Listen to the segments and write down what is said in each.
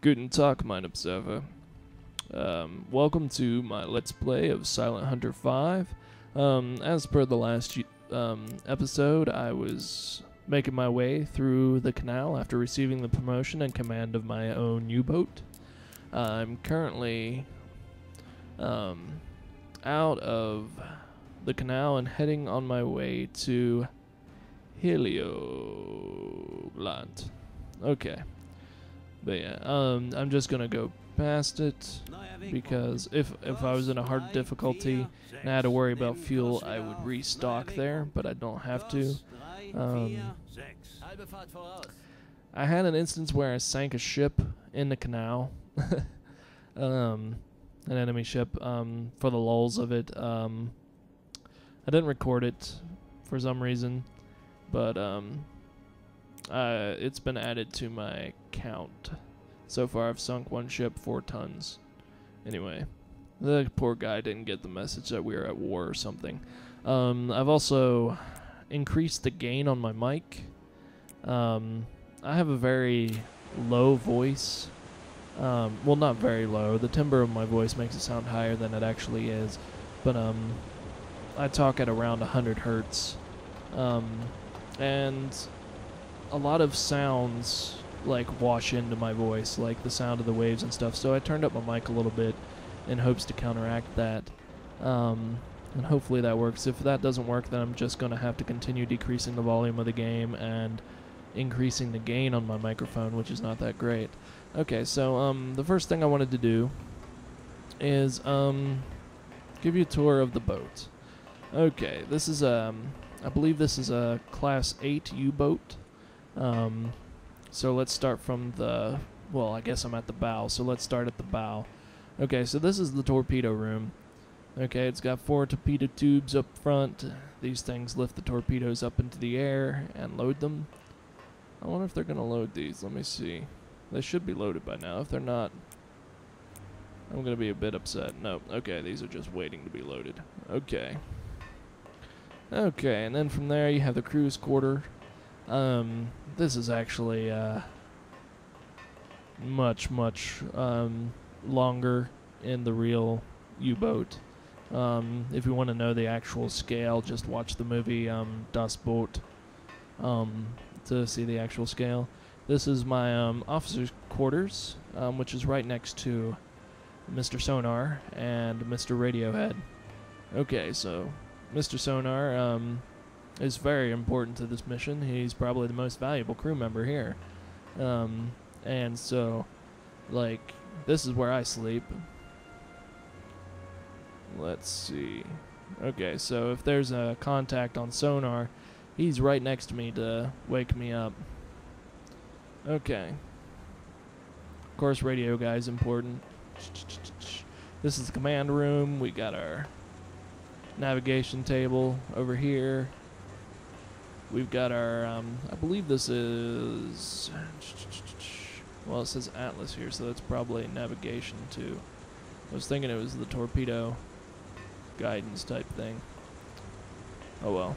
Guten Tag, mein Observer. Welcome to my Let's Play of Silent Hunter 5. As per the last episode, I was making my way through the canal after receiving the promotion and command of my own U-boat. I'm currently out of the canal and heading on my way to Helioland. Okay. But yeah, I'm just gonna go past it because if I was in a hard difficulty and I had to worry about fuel, I would restock there, but I don't have to. I had an instance where I sank a ship in the canal, an enemy ship, for the lulls of it. I didn't record it for some reason, but it's been added to my count. So far, I've sunk one ship 4 tons. Anyway, the poor guy didn't get the message that we were at war or something. I've also increased the gain on my mic. I have a very low voice. Well, not very low. The timbre of my voice makes it sound higher than it actually is. But I talk at around 100 hertz. And a lot of sounds like wash into my voice, like the sound of the waves and stuff, so I turned up my mic a little bit in hopes to counteract that, and hopefully that works. If that doesn't work, then I'm just going to have to continue decreasing the volume of the game and increasing the gain on my microphone, which is not that great. Okay, so the first thing I wanted to do is give you a tour of the boat. Okay, this is I believe this is a Class 8 U-boat. So let's start from the, well, I guess I'm at the bow, so let's start at the bow. Okay, so this is the torpedo room. Okay, it's got 4 torpedo tubes up front. These things lift the torpedoes up into the air and load them. I wonder if they're going to load these. Let me see. They should be loaded by now. If they're not, I'm going to be a bit upset. No, okay, these are just waiting to be loaded. Okay. Okay, and then from there you have the crew's quarter. This is actually much longer in the real U-boat. If you want to know the actual scale, just watch the movie Das Boot to see the actual scale. This is my officer's quarters, which is right next to Mr. Sonar and Mr. Radiohead. Okay, so Mr. Sonar is very important to this mission. He's probably the most valuable crew member here. And so, like, this is where I sleep. Let's see. Okay, so if there's a contact on sonar, he's right next to me to wake me up. Okay. Of course, radio guy's important. This is the command room. We got our navigation table over here. We've got our, I believe this is, well, it says Atlas here, so that's probably navigation too. I was thinking it was the torpedo guidance type thing. Oh well,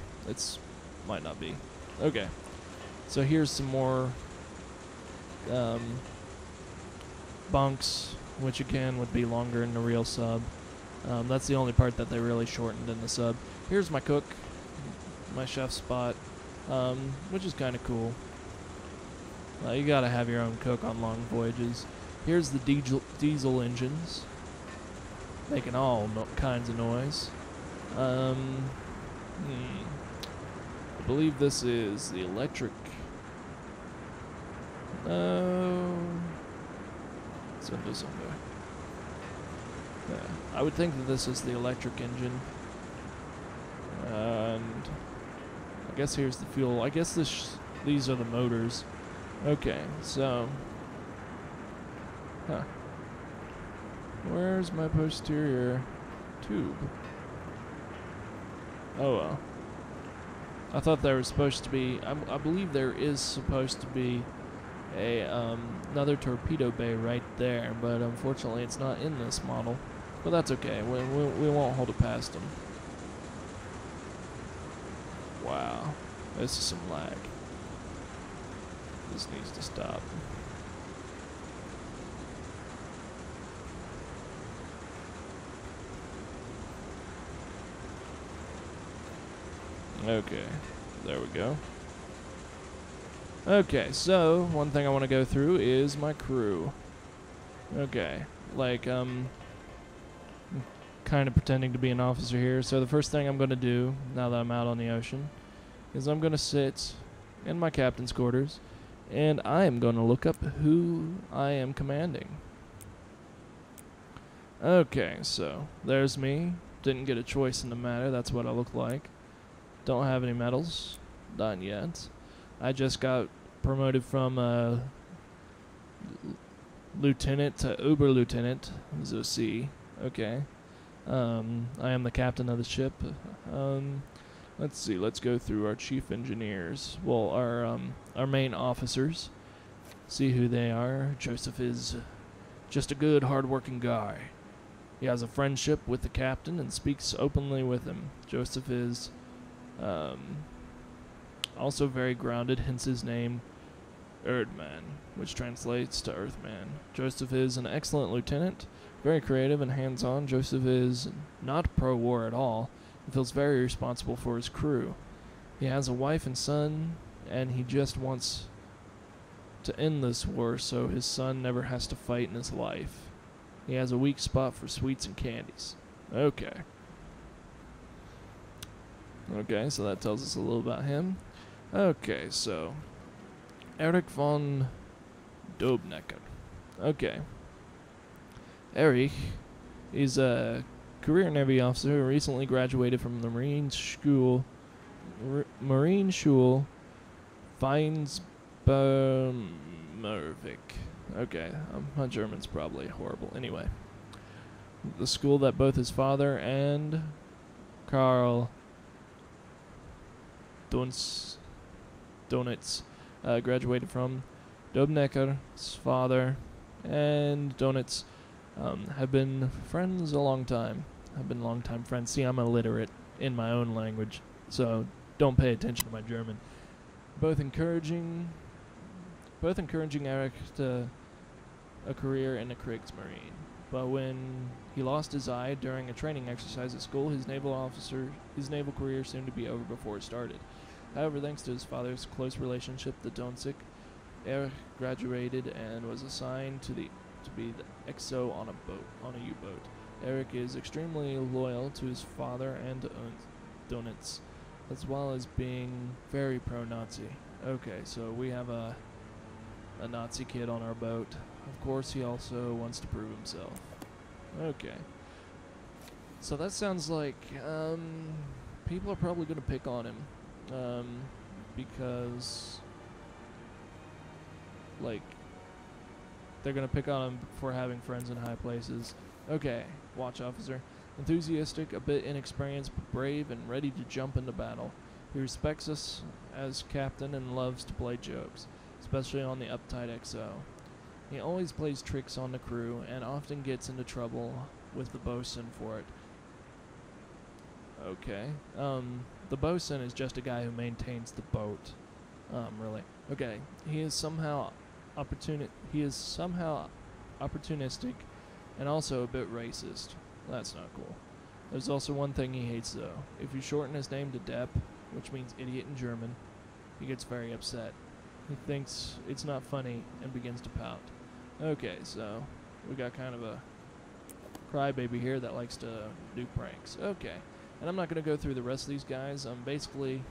might not be. Okay, so here's some more bunks, which again would be longer in the real sub. That's the only part that they really shortened in the sub. Here's my cook, my chef spot. Which is kind of cool. You gotta have your own cook on long voyages. Here's the diesel engines, making all kinds of noise. I believe this is the electric. It's under somewhere. Yeah, I would think that this is the electric engine. And I guess here's the fuel. I guess these are the motors. Okay, so, where's my posterior tube? Oh well. I thought there was supposed to be. I believe there is supposed to be a another torpedo bay right there, but unfortunately it's not in this model. But that's okay. We won't hold it past them. Wow, this is some lag. This needs to stop. Okay, there we go. Okay, so one thing I want to go through is my crew. Okay, like, kind of pretending to be an officer here. So the first thing I'm going to do, now that I'm out on the ocean, is I'm going to sit in my captain's quarters, and I am going to look up who I am commanding. Okay, so there's me. Didn't get a choice in the matter. That's what I look like. Don't have any medals. Not yet. I just got promoted from lieutenant to Uber lieutenant. This is a C. Okay. I am the captain of the ship. Let's see. Let's go through our chief engineers. Well, our main officers. See who they are. Joseph is just a good, hard-working guy. He has a friendship with the captain and speaks openly with him. Joseph is also very grounded, hence his name, Erdman, which translates to Earthman. Joseph is an excellent lieutenant, very creative and hands-on. Joseph is not pro-war at all and feels very responsible for his crew. He has a wife and son, and he just wants to end this war so his son never has to fight in his life. He has a weak spot for sweets and candies. Okay. Okay, so that tells us a little about him. Okay, so Erich von Dobnecker. Okay. Erich is a career Navy officer who recently graduated from the Marine Schule Feinsbermervik. Okay, my German's probably horrible. Anyway, the school that both his father and Karl Donitz graduated from. Dobnecker's father and Donitz have been friends a long time. Have been longtime friends. See, I'm illiterate in my own language, so don't pay attention to my German. Both encouraging Eric to a career in the Kriegsmarine. But when he lost his eye during a training exercise at school, his naval career seemed to be over before it started. However, thanks to his father's close relationship to Donzig, Erich graduated and was assigned to be the XO on a U-boat. Erich is extremely loyal to his father and to Donitz, as well as being very pro-Nazi. Okay, so we have a Nazi kid on our boat. Of course, he also wants to prove himself. Okay. So that sounds like people are probably going to pick on him. Because, like, they're going to pick on him for having friends in high places. Okay, watch officer. Enthusiastic, a bit inexperienced, but brave and ready to jump into battle. He respects us as captain and loves to play jokes, especially on the uptight XO. He always plays tricks on the crew and often gets into trouble with the bosun for it. Okay. The bosun is just a guy who maintains the boat. Really. Okay. He is somehow opportunistic and also a bit racist. That's not cool. There's also one thing he hates though. If you shorten his name to Depp, which means idiot in German, he gets very upset. He thinks it's not funny and begins to pout. Okay, so we got kind of a crybaby here that likes to do pranks. Okay. And I'm not going to go through the rest of these guys. Basically,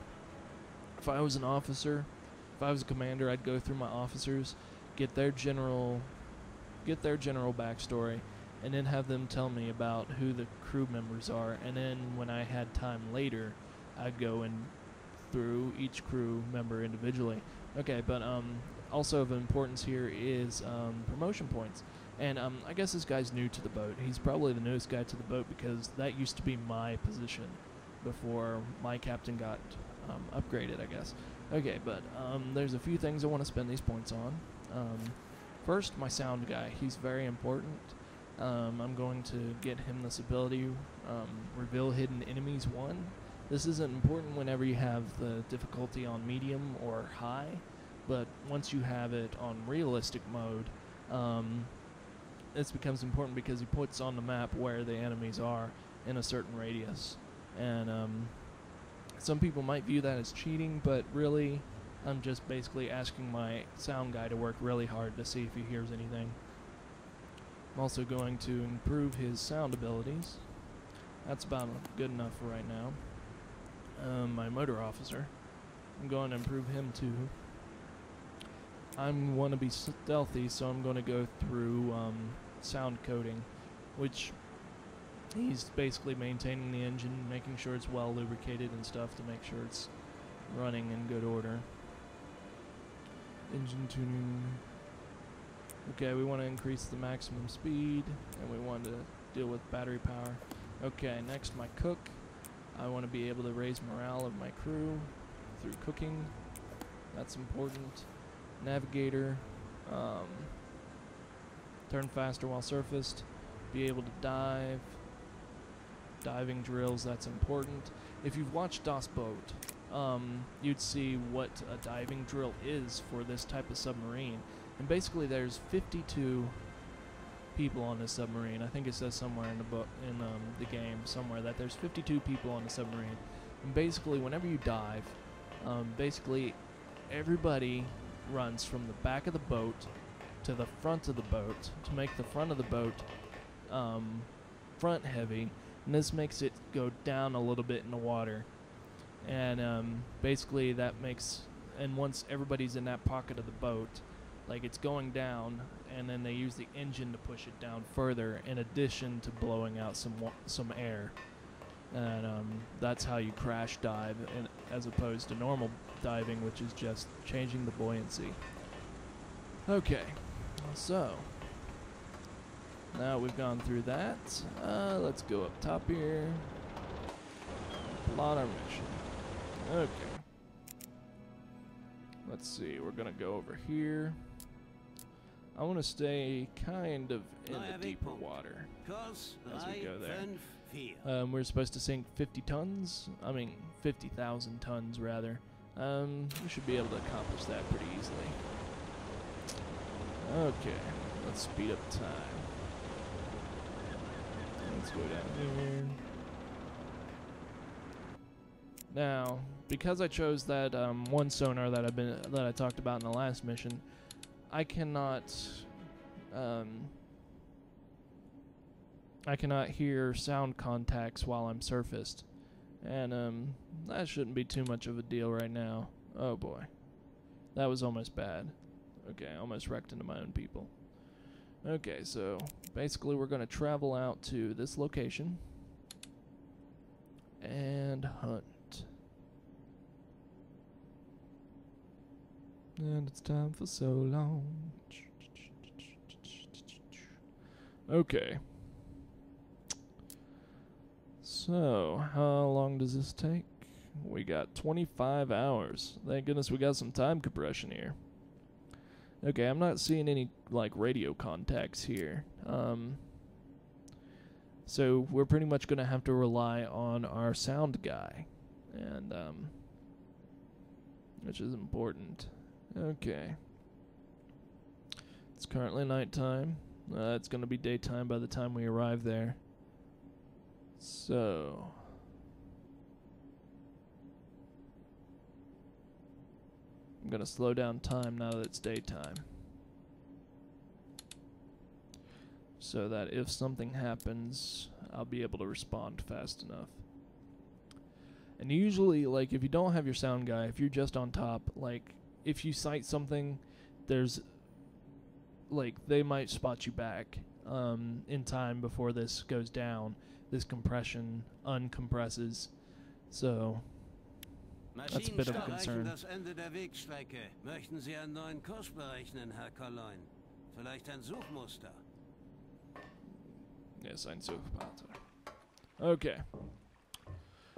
if I was an officer, if I was a commander, I'd go through my officers, get their general backstory, and then have them tell me about who the crew members are. And then when I had time later, I'd go in through each crew member individually. Okay, but also of importance here is promotion points. And I guess this guy's new to the boat. He's probably the newest guy to the boat because that used to be my position before my captain got upgraded, I guess. Okay, but there's a few things I want to spend these points on. First, my sound guy. He's very important. I'm going to get him this ability, Reveal Hidden Enemies 1. This isn't important whenever you have the difficulty on medium or high, but once you have it on realistic mode, this becomes important because he puts on the map where the enemies are in a certain radius. And Some people might view that as cheating, but really, I'm just basically asking my sound guy to work really hard to see if he hears anything. I'm also going to improve his sound abilities. That's about good enough for right now. My motor officer, I'm going to improve him too. I want to be stealthy, so I'm going to go through sound coding, which he's basically maintaining the engine, making sure it's well lubricated and stuff to make sure it's running in good order. Engine tuning. Okay, we want to increase the maximum speed, and we want to deal with battery power. Okay, next my cook. I want to be able to raise morale of my crew through cooking. That's important. Navigator. Turn faster while surfaced. Be able to dive. Diving drills, that's important. If you've watched Das Boat, you'd see what a diving drill is for this type of submarine. And basically there's 52 people on this submarine. I think it says somewhere in the book, in the game somewhere, that there's 52 people on the submarine. And basically whenever you dive, basically everybody runs from the back of the boat to the front of the boat to make the front of the boat front heavy, and this makes it go down a little bit in the water. And basically that makes, and once everybody's in that pocket of the boat, like it's going down, and then they use the engine to push it down further in addition to blowing out some air. And that's how you crash dive, as opposed to normal diving, which is just changing the buoyancy. Okay, so now we've gone through that. Let's go up top here. Plot our mission. Okay. Let's see, we're gonna go over here. I want to stay kind of in the deeper water as we go there. We're supposed to sink 50 tons. I mean, 50,000 tons, rather. We should be able to accomplish that pretty easily. Okay, let's speed up time. Let's go down here. Now, because I chose that one sonar that I talked about in the last mission, I cannot hear sound contacts while I'm surfaced, and that shouldn't be too much of a deal right now. Oh boy, that was almost bad. Okay, I almost wrecked into my own people. Okay, so basically we're going to travel out to this location and hunt. And it's time for so long. Okay. So, how long does this take? We got 25 hours. Thank goodness we got some time compression here. Okay, I'm not seeing any, like, radio contacts here. So we're pretty much going to have to rely on our sound guy. And, which is important. Okay. It's currently nighttime. It's going to be daytime by the time we arrive there. So, I'm going to slow down time now that it's daytime, so that if something happens, I'll be able to respond fast enough. And usually, like, if you don't have your sound guy, if you're just on top, like, if you sight something, there's, like, they might spot you back in time before this goes down. This compression uncompresses, so that's a bit of a concern. Das Ende der Wegstrecke. Möchten Sie einen neuen Kurs berechnen, Herr Cologne? Vielleicht ein Suchmuster? Yes, ein Suchmuster. Okay.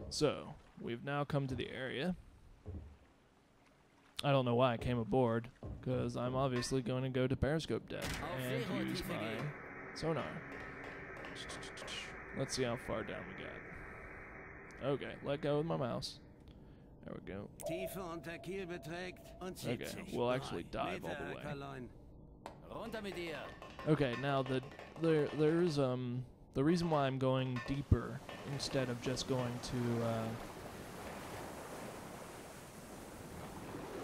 So, we've now come to the area. I don't know why I came aboard, because I'm obviously going to go to periscope depth and use my sonar. Let's see how far down we got. Okay, let go with my mouse. There we go. Okay, we'll actually dive all the way. Okay, now there's the reason why I'm going deeper instead of just going to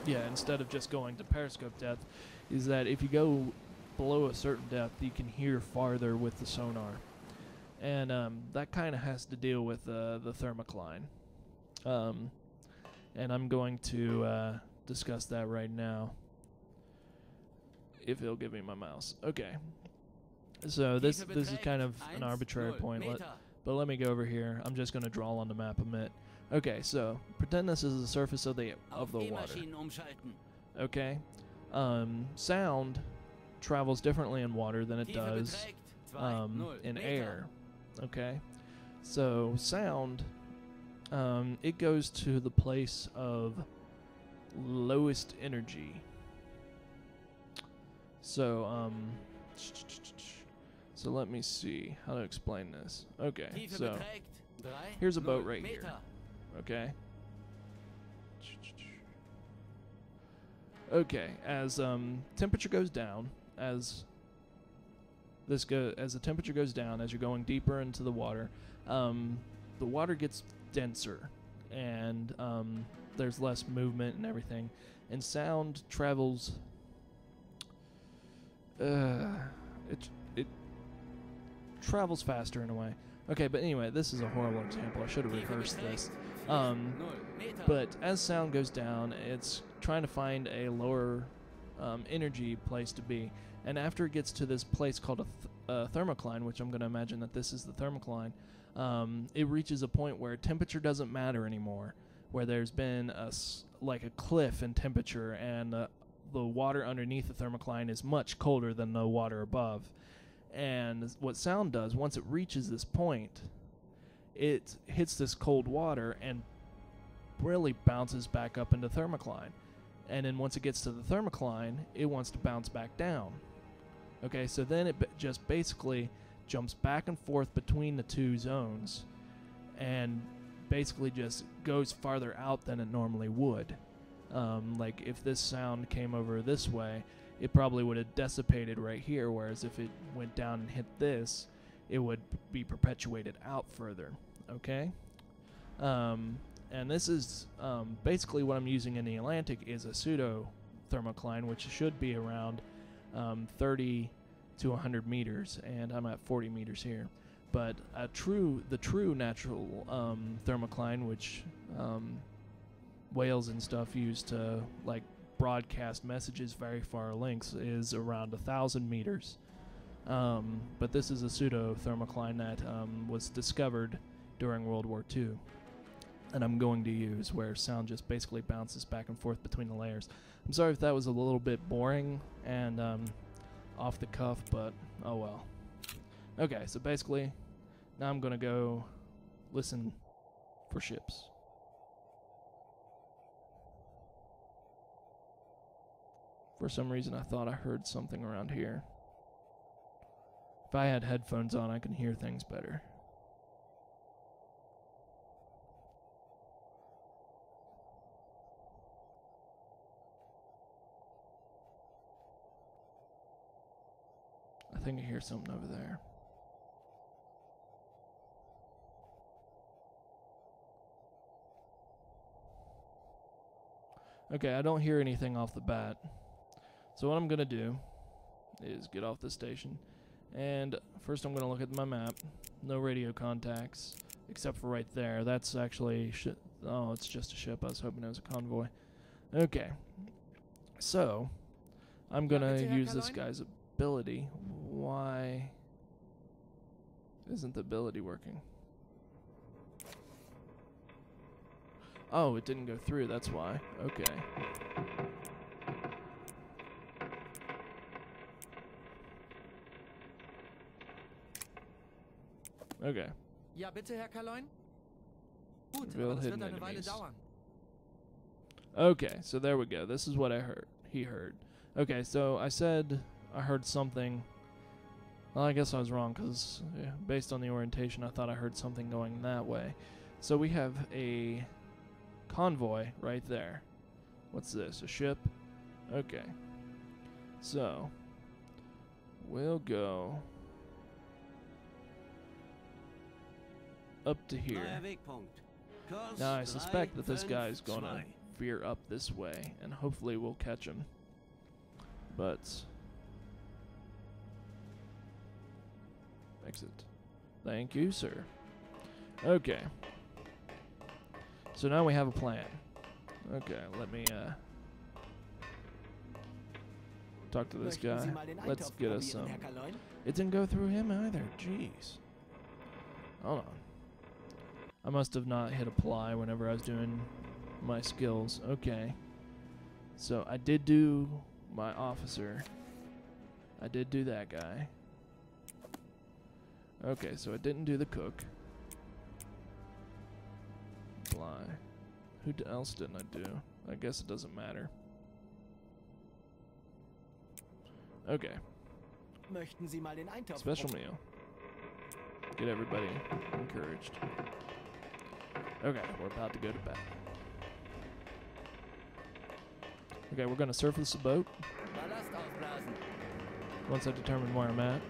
yeah, instead of just going to periscope depth, is that if you go below a certain depth, you can hear farther with the sonar. And that kind of has to deal with the thermocline. And I'm going to discuss that right now, if it'll give me my mouse. Okay. So this is kind of an arbitrary point, but let me go over here. I'm just going to draw on the map a bit. Okay, so pretend this is the surface of the water. Okay. Sound travels differently in water than it does in air. Okay. So sound, it goes to the place of lowest energy. So so let me see how to explain this. Okay, so here's a boat right here. Okay. Okay, as temperature goes down, as the temperature goes down, as you're going deeper into the water gets denser, and there's less movement and everything, and sound travels. It travels faster in a way. Okay, but anyway, this is a horrible example. I should have rehearsed this. But as sound goes down, it's trying to find a lower energy place to be. And after it gets to this place called a thermocline, which I'm going to imagine that this is the thermocline, it reaches a point where temperature doesn't matter anymore, where there's been like a cliff in temperature, and the water underneath the thermocline is much colder than the water above. And what sound does, once it reaches this point, it hits this cold water and really bounces back up into thermocline. And then once it gets to the thermocline, it wants to bounce back down. Okay, so then it just basically jumps back and forth between the two zones and basically just goes farther out than it normally would. Like if this sound came over this way, it probably would have dissipated right here, whereas if it went down and hit this, it would be perpetuated out further. Okay? And this is basically what I'm using in the Atlantic is a pseudo thermocline, which should be around 30 to 100 meters, and I'm at 40 meters here. But the true natural thermocline, which whales and stuff use to like broadcast messages very far lengths, is around 1,000 meters. But this is a pseudo thermocline that was discovered during World War II, and I'm going to use, where sound just basically bounces back and forth between the layers. I'm sorry if that was a little bit boring and off the cuff, but oh well. Okay, so basically, now I'm going to go listen for ships. For some reason, I thought I heard something around here. If I had headphones on, I can hear things better. I think I hear something over there. Okay, I don't hear anything off the bat. So what I'm going to do is get off the station, and first I'm going to look at my map. No radio contacts, except for right there. That's actually... oh, it's just a ship. I was hoping it was a convoy. Okay. So, I'm going to use this guy's ability. Why isn't the ability working? Oh, it didn't go through. That's why. Okay. Okay. Ja, bitte, Herr Kaloin? Gut, Reveal aber das wird hidden eine Weile enemies. dauern. Okay, so there we go. This is what I heard. He heard. Okay, so I said I heard something. Well, I guess I was wrong, because based on the orientation, I thought I heard something going that way. So we have a convoy right there. What's this? A ship? Okay. So, we'll go up to here. Now I suspect that this guy is gonna veer up this way, and hopefully we'll catch him. But exit. Thank you, sir. Okay. So now we have a plan. Okay, let me talk to this guy. Let's get us some. It didn't go through him either. Jeez. Hold on. I must have not hit apply whenever I was doing my skills. Okay. So I did do my officer. I did do that guy. Okay, so I didn't do the cook. Apply. Who else didn't I do? I guess it doesn't matter. Okay. Möchten Sie mal den Eintopf? Special meal. Get everybody encouraged. Okay, we're about to go to bed. Okay, we're going to surface the boat. Ballast aufblasen. Once I determine where I'm at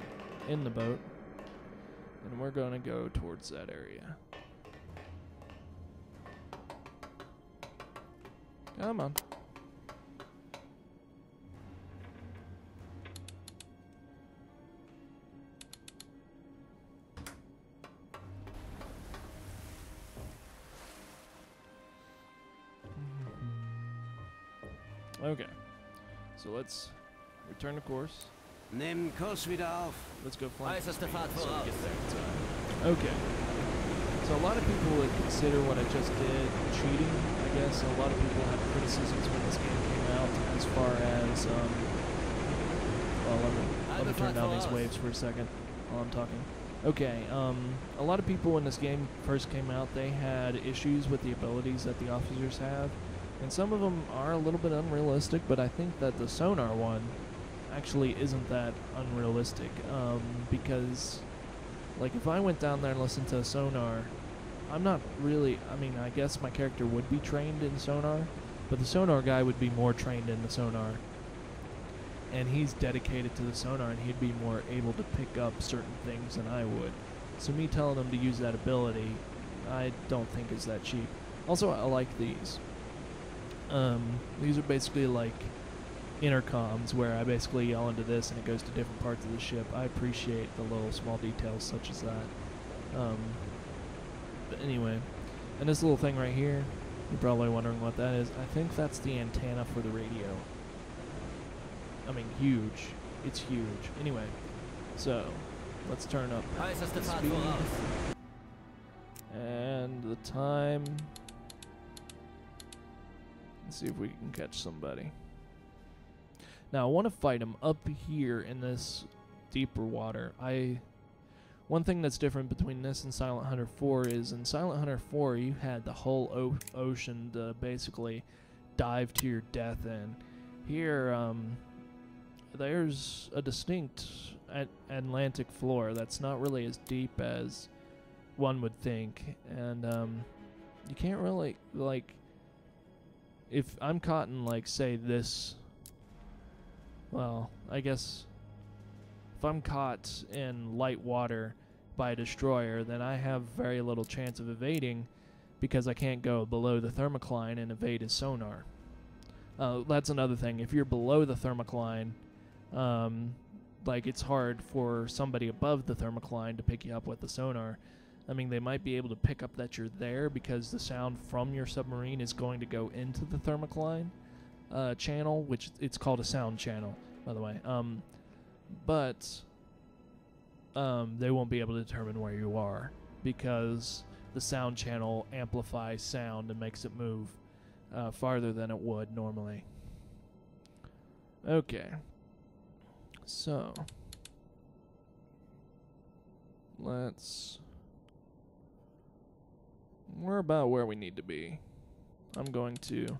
in the boat. And we're going to go towards that area. Come on. Okay. So let's return to course. Nehmen Kurs wieder auf. Let's go flying. Äußerste Fahrt So we voraus. get there in time. Okay. So a lot of people would consider what I just did cheating, I guess. A lot of people had criticisms when this game came out as far as, well, let me turn down these waves for a second while I'm talking. Okay, a lot of people when this game first came out, they had issues with the abilities that the officers have. And some of them are a little bit unrealistic, but I think that the sonar one actually isn't that unrealistic. Because, like, if I went down there and listened to a sonar, I'm not really, I mean, I guess my character would be trained in sonar, but the sonar guy would be more trained in the sonar. And he's dedicated to the sonar, and he'd be more able to pick up certain things than I would. So me telling him to use that ability, I don't think is that cheap. Also, I like these. These are basically like intercoms where I basically yell into this and it goes to different parts of the ship. I appreciate the little small details such as that. But anyway, and this little thing right here, you're probably wondering what that is. I think that's the antenna for the radio. I mean, huge. It's huge. Anyway, so let's turn up Äußerste the Fahrt speed voraus. and the time. Let's see if we can catch somebody. Now I want to fight him up here in this deeper water. One thing that's different between this and Silent Hunter 4 is in Silent Hunter 4 you had the whole ocean to basically dive to your death in. Here, there's a distinct Atlantic floor that's not really as deep as one would think, and you can't really, like, if I'm caught in, like, say this, well, I guess if I'm caught in light water by a destroyer, then I have very little chance of evading because I can't go below the thermocline and evade his sonar. That's another thing. If you're below the thermocline, like, it's hard for somebody above the thermocline to pick you up with the sonar. I mean, they might be able to pick up that you're there because the sound from your submarine is going to go into the thermocline channel, which it's called a sound channel, by the way. But they won't be able to determine where you are because the sound channel amplifies sound and makes it move farther than it would normally. Okay. So, we're about where we need to be. I'm going to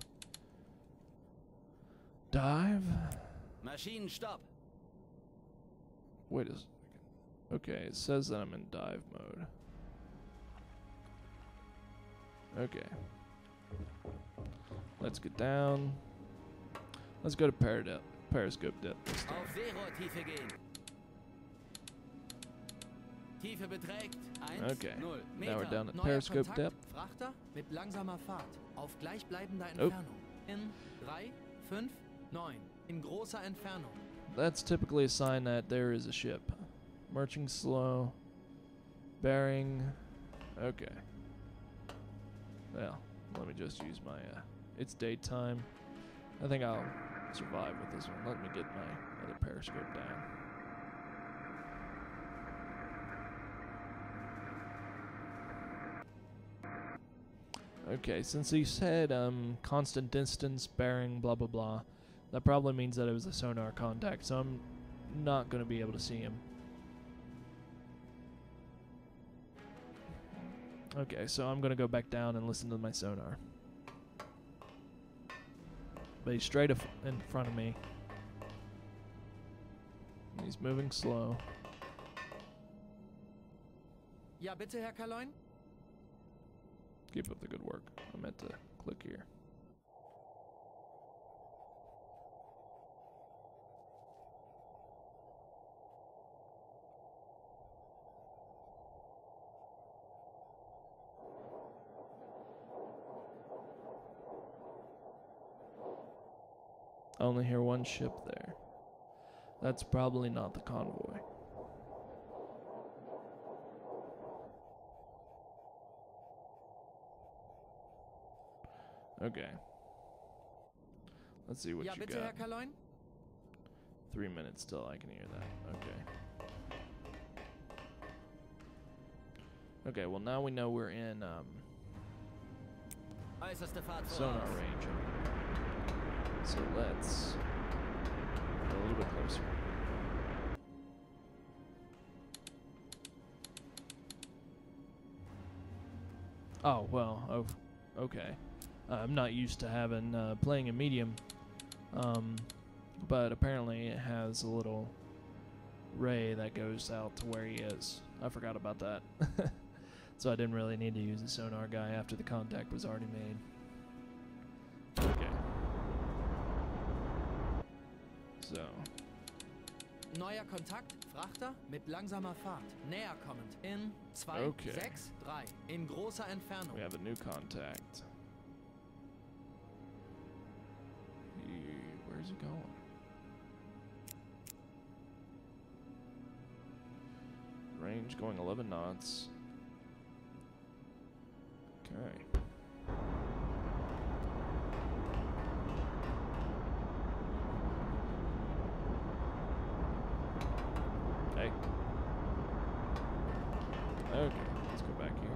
dive. Maschinen stopp. Wait a second. Okay, it says that I'm in dive mode. Okay. Let's get down. Let's go to periscope depth this time. Auf Seerohrtiefe gehen. Tiefe beträgt 1, Okay, 0 now we're Meter. down at Neuer periscope Kontakt. depth. Frachter mit langsamer Fahrt. Auf gleichbleibender Entfernung. In 3, 5, 9. In großer Entfernung. That's typically a sign that there is a ship. Marching slow. Bearing. Okay. Well, let me just use my, it's daytime. I think I'll survive with this one. Let me get my other periscope down. Okay, since he said constant distance, bearing, blah blah blah, that probably means that it was a sonar contact, so I'm not going to be able to see him. Okay, so I'm going to go back down and listen to my sonar. But he's straight in front of me. He's moving slow. Ja, bitte, Herr Kaloin? Keep up the good work. I meant to click here. I only hear one ship there. That's probably not the convoy. Okay. Let's see what Ja, you bitte, got. Herr Kaloin? 3 minutes till I can hear that. Okay. Okay, well now we know we're in Äußerste Fahrt sonar voraus. range. So let's get a little bit closer. Oh, well, oh, okay. I'm not used to having playing a medium, but apparently it has a little ray that goes out to where he is. I forgot about that. So I didn't really need to use the sonar guy after the contact was already made. Okay. So. Neuer Kontakt, Frachter mit langsamer Fahrt. Näher kommend. In 2, Okay. 6, 3. In großer Entfernung. We have a new contact. Where's he going? Range going 11 knots. Okay. Hey. Okay, let's go back here.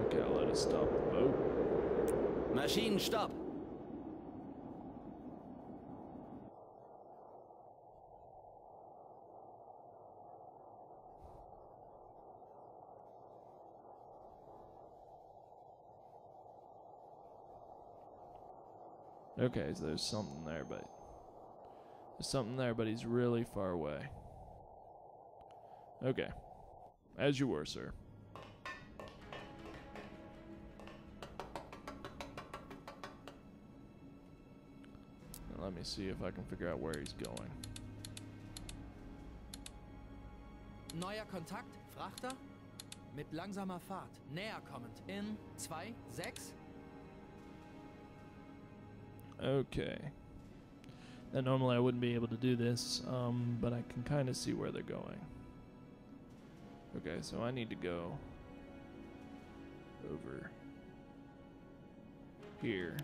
Okay, I'll let us stop the boat. Maschinen, stopp! Okay, so there's something there, but he's really far away. Okay. As you were, sir. Now let me see if I can figure out where he's going. Neuer Kontakt, Frachter mit langsamer Fahrt. Näher kommend. In 2, 6. Okay. Now normally I wouldn't be able to do this, but I can kind of see where they're going. Okay, so I need to go over here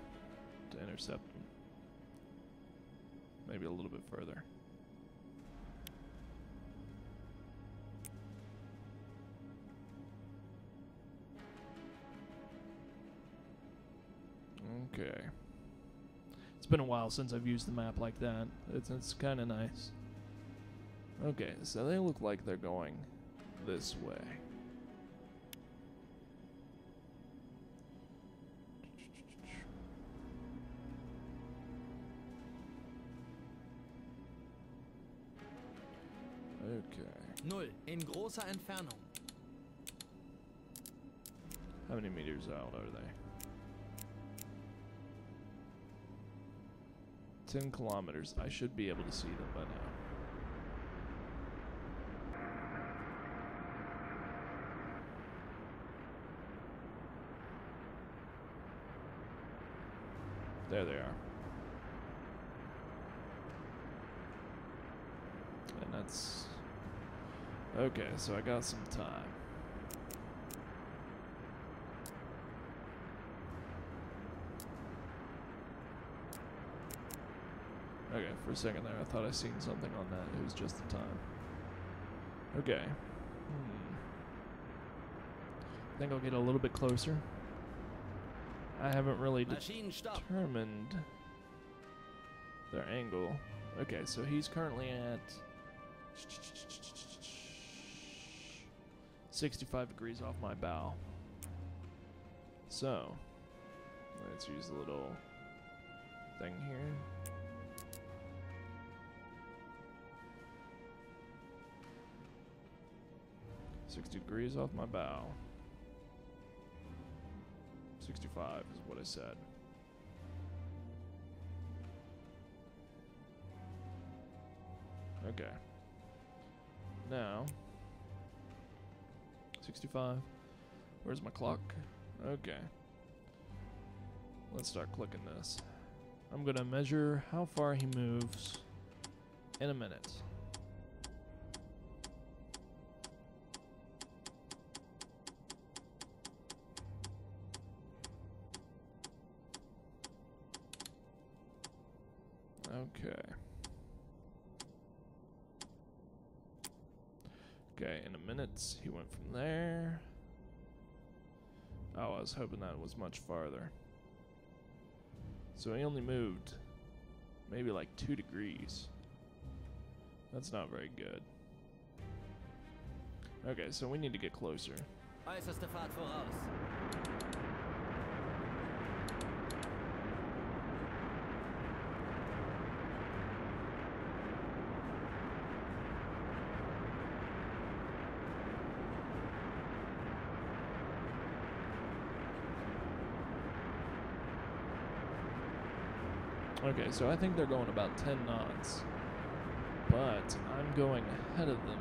to intercept them. Maybe a little bit further. Okay. It's been a while since I've used the map like that. It's kind of nice. Okay, so they look like they're going this way. Okay. 0. In großer Entfernung. How many meters out are they? 10 kilometers. I should be able to see them by now. There they are. And that's... Okay, so I got some time. Okay, for a second there, I thought I seen something on that. It was just the time. Okay. I think I'll get a little bit closer. I haven't really determined their angle. Okay, so he's currently at 65 degrees off my bow. So, let's use a little thing here. $60 off my bow. 65 is what I said. Okay. Now, 65. Where's my clock? Okay. Let's start clicking this. I'm gonna measure how far he moves in a minute. Okay. Okay, in a minute, he went from there. Oh, I was hoping that was much farther. So he only moved maybe like 2 degrees. That's not very good. Okay, so we need to get closer. Äußerste Fahrt voraus. Okay, so I think they're going about 10 knots, but I'm going ahead of them,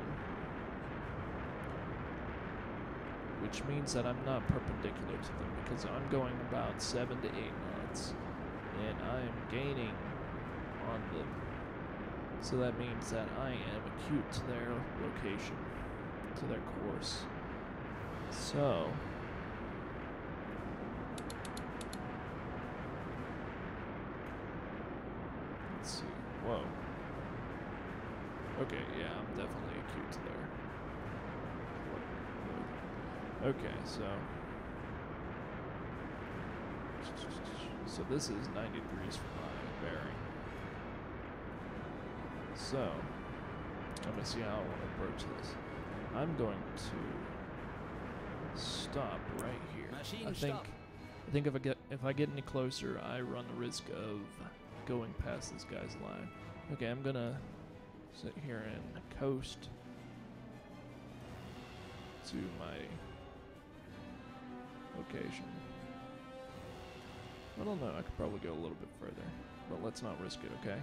which means that I'm not perpendicular to them because I'm going about 7 to 8 knots, and I am gaining on them. So that means that I am acute to their location, to their course. So... Whoa. Okay, yeah, I'm definitely acute to there. Okay, so this is 90 degrees from my bearing. So, I'm gonna see how I want to approach this. I'm going to stop right here. I think if I get any closer, I run the risk of going past this guy's line. Okay, I'm gonna sit here and coast to my location. I don't know, I could probably go a little bit further, but let's not risk it, okay?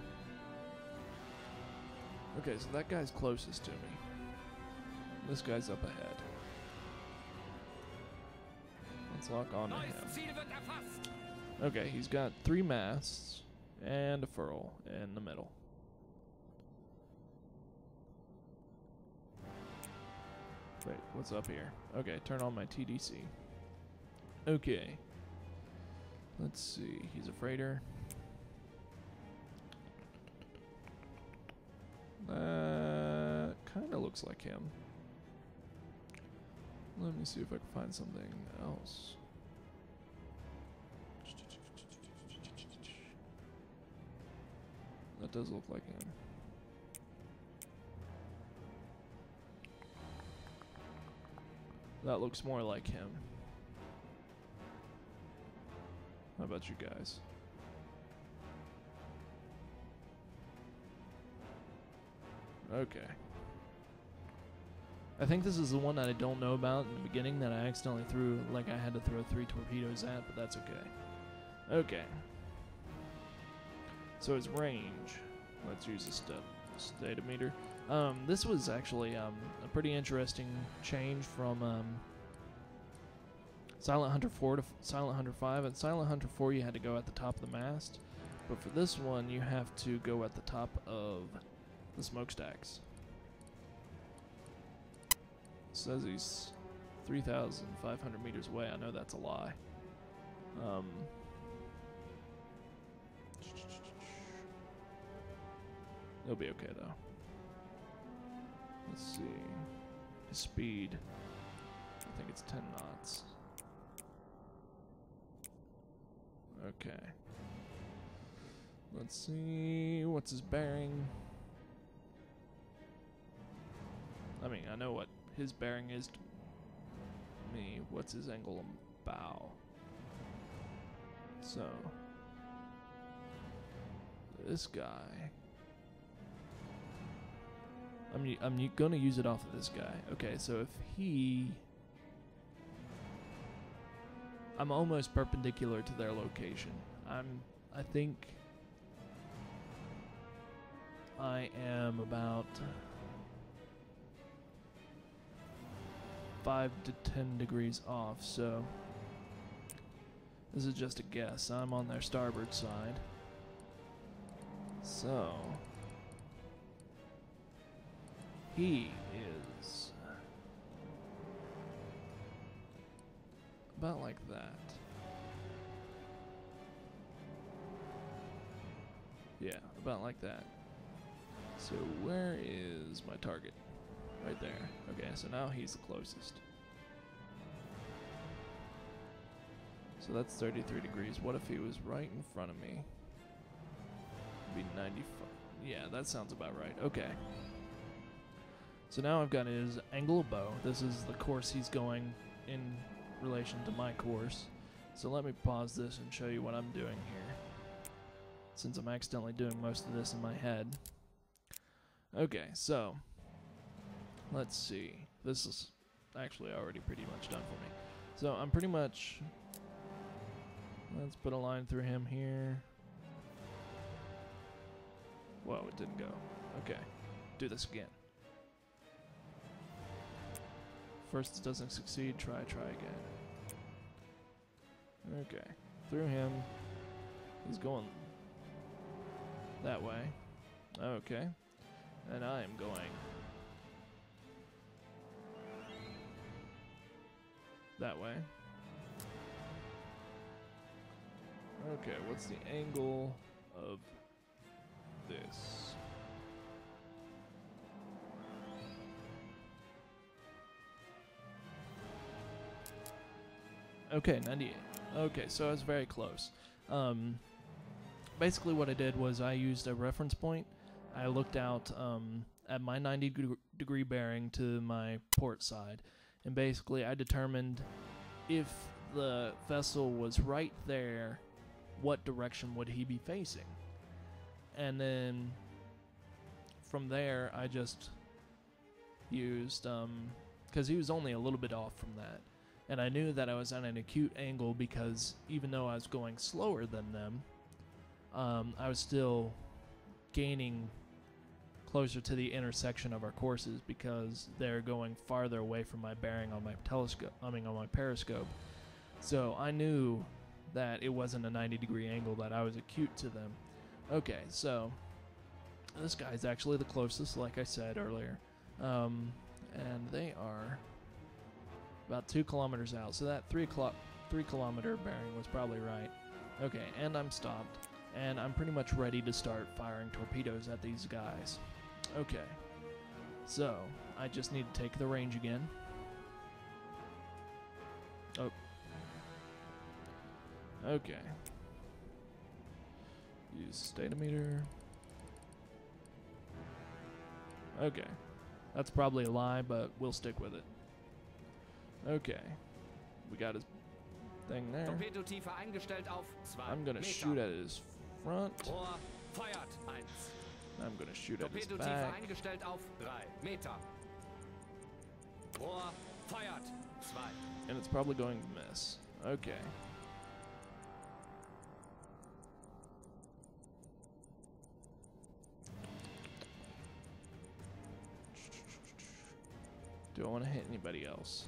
Okay, so that guy's closest to me. This guy's up ahead. Let's lock on to him. Okay, he's got 3 masts and a furl in the middle. Wait, what's up here? Okay, turn on my TDC. Okay. Let's see, he's a freighter. Kinda looks like him. Let me see if I can find something else. That does look like him. That looks more like him. How about you guys? Okay. I think this is the one that I don't know about in the beginning that I accidentally threw, like I had to throw 3 torpedoes at, but that's okay. Okay. So his range, let's use a statometer. This was actually a pretty interesting change from Silent Hunter 4 to Silent Hunter 5. And Silent Hunter 4 you had to go at the top of the mast. But for this one you have to go at the top of the smokestacks. It says he's 3,500 meters away. I know that's a lie. He'll be okay though. Let's see. His speed. I think it's 10 knots. Okay. Let's see. What's his bearing? I mean, I know what his bearing is to me. What's his angle and bow? So, this guy. I'm gonna use it off of this guy. Okay, so if I'm almost perpendicular to their location. I think I am about 5 to 10 degrees off, so this is just a guess. I'm on their starboard side. So he is about like that. Yeah, about like that. So where is my target? Right there. Okay, so now he's the closest. So that's 33 degrees. What if he was right in front of me? It'd be 95. Yeah, that sounds about right. Okay. So now I've got his angle of bow. This is the course he's going in relation to my course. So let me pause this and show you what I'm doing here, since I'm accidentally doing most of this in my head. Okay, so let's see. This is actually already pretty much done for me. So I'm pretty much, let's put a line through him here. Whoa, it didn't go. Okay, do this again. First it doesn't succeed, try again. Okay, through him. He's going that way. Okay, and I am going that way. Okay, what's the angle of this? Okay, 98. Okay, so I was very close. Basically what I did was I used a reference point. I looked out at my 90-degree bearing to my port side, and basically I determined if the vessel was right there, what direction would he be facing? And then from there I just used, because he was only a little bit off from that. And I knew that I was at an acute angle because even though I was going slower than them, I was still gaining closer to the intersection of our courses because they're going farther away from my bearing on my telescope, on my periscope. So I knew that it wasn't a 90-degree angle, that I was acute to them. Okay, so this guy's actually the closest, like I said earlier. And they are about 2 kilometers out, so that 3 kilometer bearing was probably right. Okay, and I'm stopped, and I'm pretty much ready to start firing torpedoes at these guys. Okay, so I just need to take the range again. Oh. Okay. Use statometer. Okay. That's probably a lie, but we'll stick with it. Okay. We got his thing there. Torpedotiefe eingestellt auf 2 I'm gonna Meter. shoot at his front. Rohr feuert 1. I'm gonna shoot at his Torpedotiefe back. eingestellt auf 3 Meter. Rohr feuert 2. And it's probably going to miss. Okay. Do I want to hit anybody else?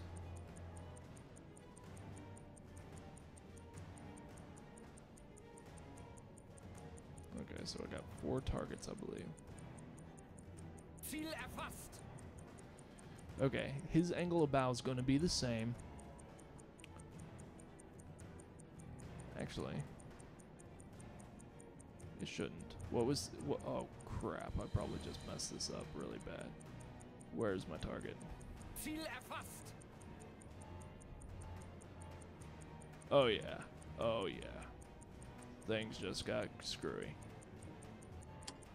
Okay, so I got 4 targets, I believe. Ziel erfasst. Okay, his angle of bow is going to be the same. Actually, it shouldn't. Oh crap, I probably just messed this up really bad. Where's my target? Ziel erfasst. Oh yeah. Oh yeah. Things just got screwy.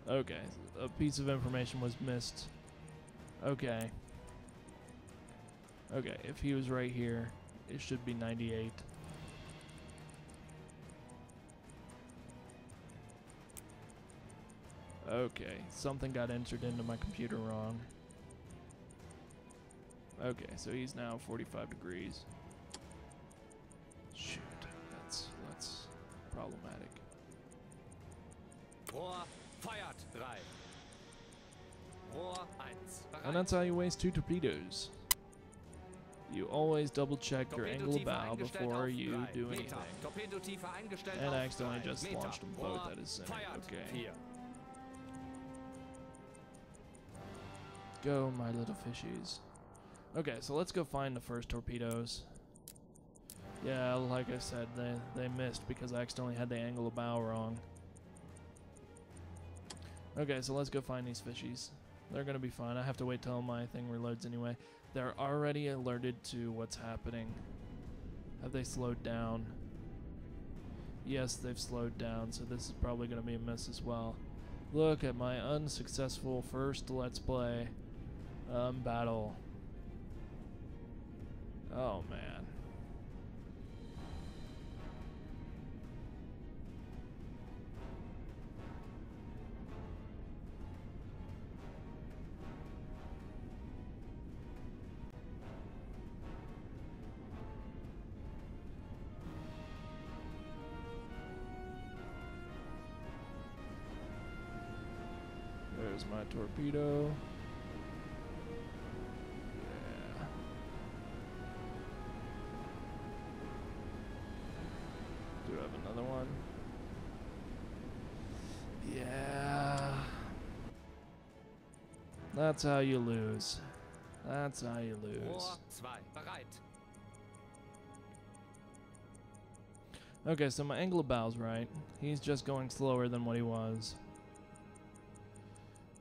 Okay, a piece of information was missed. Okay. Okay, if he was right here, it should be 98. Okay, something got entered into my computer wrong. Okay, so he's now 45 degrees. Shoot, that's problematic. Rohr feuert 3. Rohr 1. And that's how you waste 2 torpedoes. You always double check your angle of bow before you do anything. And I accidentally just launched them both at his center. Okay. Go, my little fishies. Okay, so let's go find the first torpedoes. Yeah, like I said, they missed because I accidentally had the angle of bow wrong. Okay, so let's go find these fishies. They're gonna be fine. I have to wait till my thing reloads anyway. They're already alerted to what's happening. Have they slowed down? Yes, they've slowed down, so this is probably gonna be a miss as well. Look at my unsuccessful first Let's Play battle. Oh man. There's my torpedo. Yeah. Do I have another one? Yeah. That's how you lose. That's how you lose. Rohr 2. Bereit. Okay, so my angle of bow's right. He's just going slower than what he was.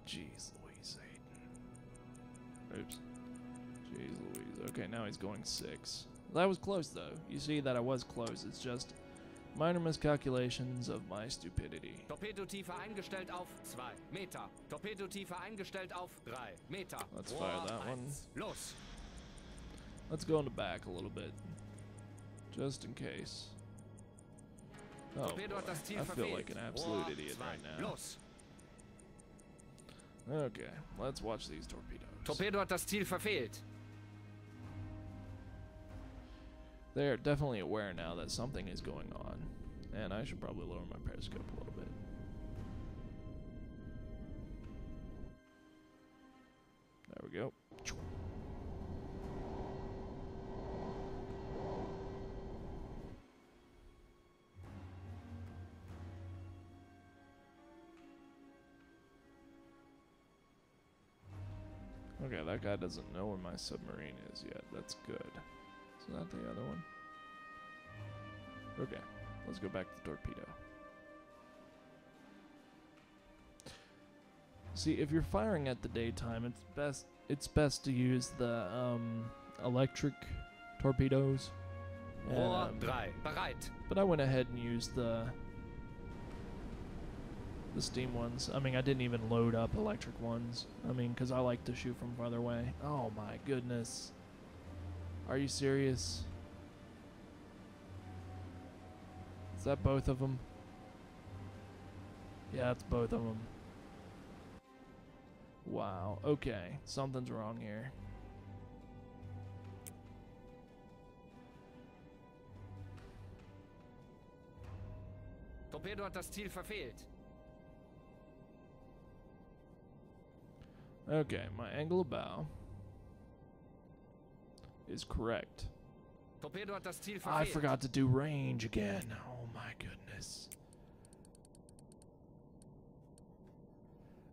Jeez Louise, Aiden. Oops. Jeez Louise. Okay, now he's going 6. That was close, though. You see that I was close. It's just minor miscalculations of my stupidity. Torpedotiefe eingestellt auf 2 Meter. Torpedotiefe eingestellt auf 3 Meter. Let's fire Rohr that 1. one. Los. Let's go in the back a little bit. Just in case. Oh, Torpedo hat das boy. Ziel I feel verfehlt. like an absolute Rohr idiot 2. right now. Los. Okay, let's watch these torpedoes. Torpedo hat das Ziel verfehlt. They're definitely aware now that something is going on. And I should probably lower my periscope a little bit. There we go. Okay, that guy doesn't know where my submarine is yet. That's good. Is that the other one? Okay, let's go back to the torpedo. See, if you're firing at the daytime, it's best to use the electric torpedoes. Rohr 3. Bereit. But I went ahead and used the steam ones. I mean, I didn't even load up electric ones. I mean, because I like to shoot from farther away. Oh my goodness. Are you serious? Is that both of them? Yeah, it's both of them. Wow. Okay. Something's wrong here. Torpedo hat das Ziel verfehlt. Okay, my angle of bow is correct. Torpedo hat das Ziel verfehlt. I forgot to do range again. Oh my goodness.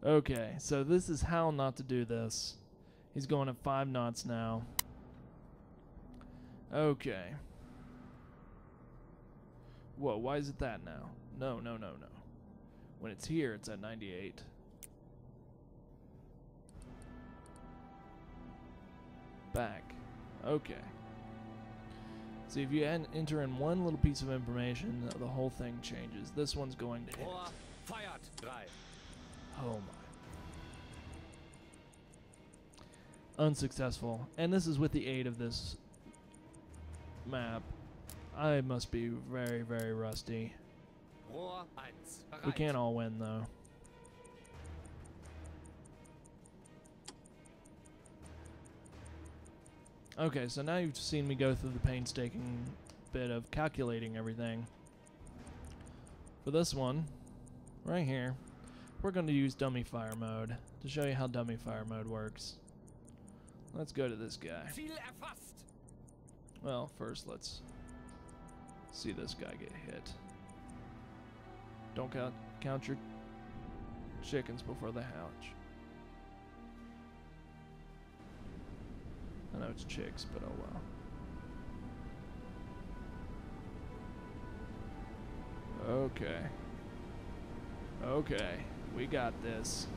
Okay, so this is how not to do this. He's going at 5 knots now. Okay. Whoa, why is it that now? No. When it's here, it's at 98. Back. Okay. See, if you enter in one little piece of information, the whole thing changes. This one's going to hit. Feiert. 3. Oh my. Unsuccessful. And this is with the aid of this map. I must be very, very rusty. Rohr 1. We can't all win, though. Okay, so now you've seen me go through the painstaking bit of calculating everything. For this one, right here, we're going to use dummy fire mode to show you how dummy fire mode works. Let's go to this guy. Ziel erfasst. Well, first let's see this guy get hit. Don't count your chickens before they hatch. I know it's chicks, but oh well. Okay. Okay, we got this.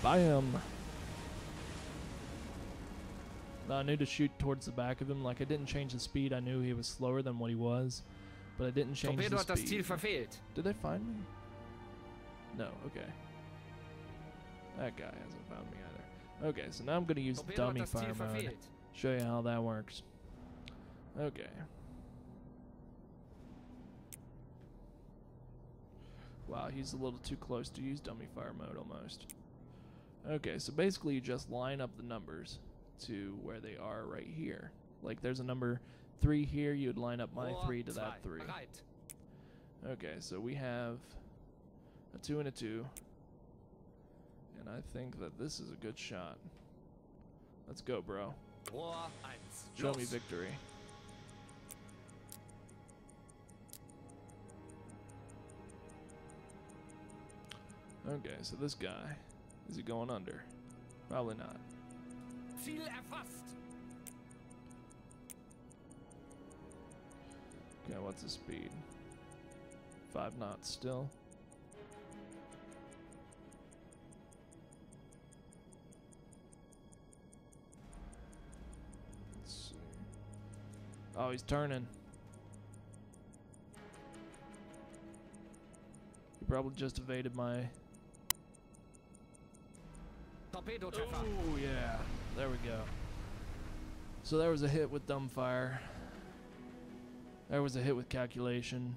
Bam! I knew to shoot towards the back of him. Like, I didn't change the speed. I knew he was slower than what he was, but I didn't change the das Ziel speed. verfehlt. Did they find me? No, okay. That guy hasn't found me either. Okay, so now I'm going to use Torpedo dummy das Ziel fire mode. verfehlt. Show you how that works. Okay. Wow, he's a little too close to use dummy fire mode almost. Okay, so basically you just line up the numbers to where they are right here. Like there's a number 3 here, you would line up my 3 to that 3. Bereit. Okay, so we have a 2 and a 2. And I think that this is a good shot. Let's go, bro. Rohr 1. Show me victory. Okay, so this guy, is he going under? Probably not. Ziel erfasst. Okay, what's his speed? 5 knots still. Let's see. Oh, he's turning. He probably just evaded my... Torpedotreffer. Oh, yeah. There we go. So there was a hit with dumbfire. There was a hit with calculation.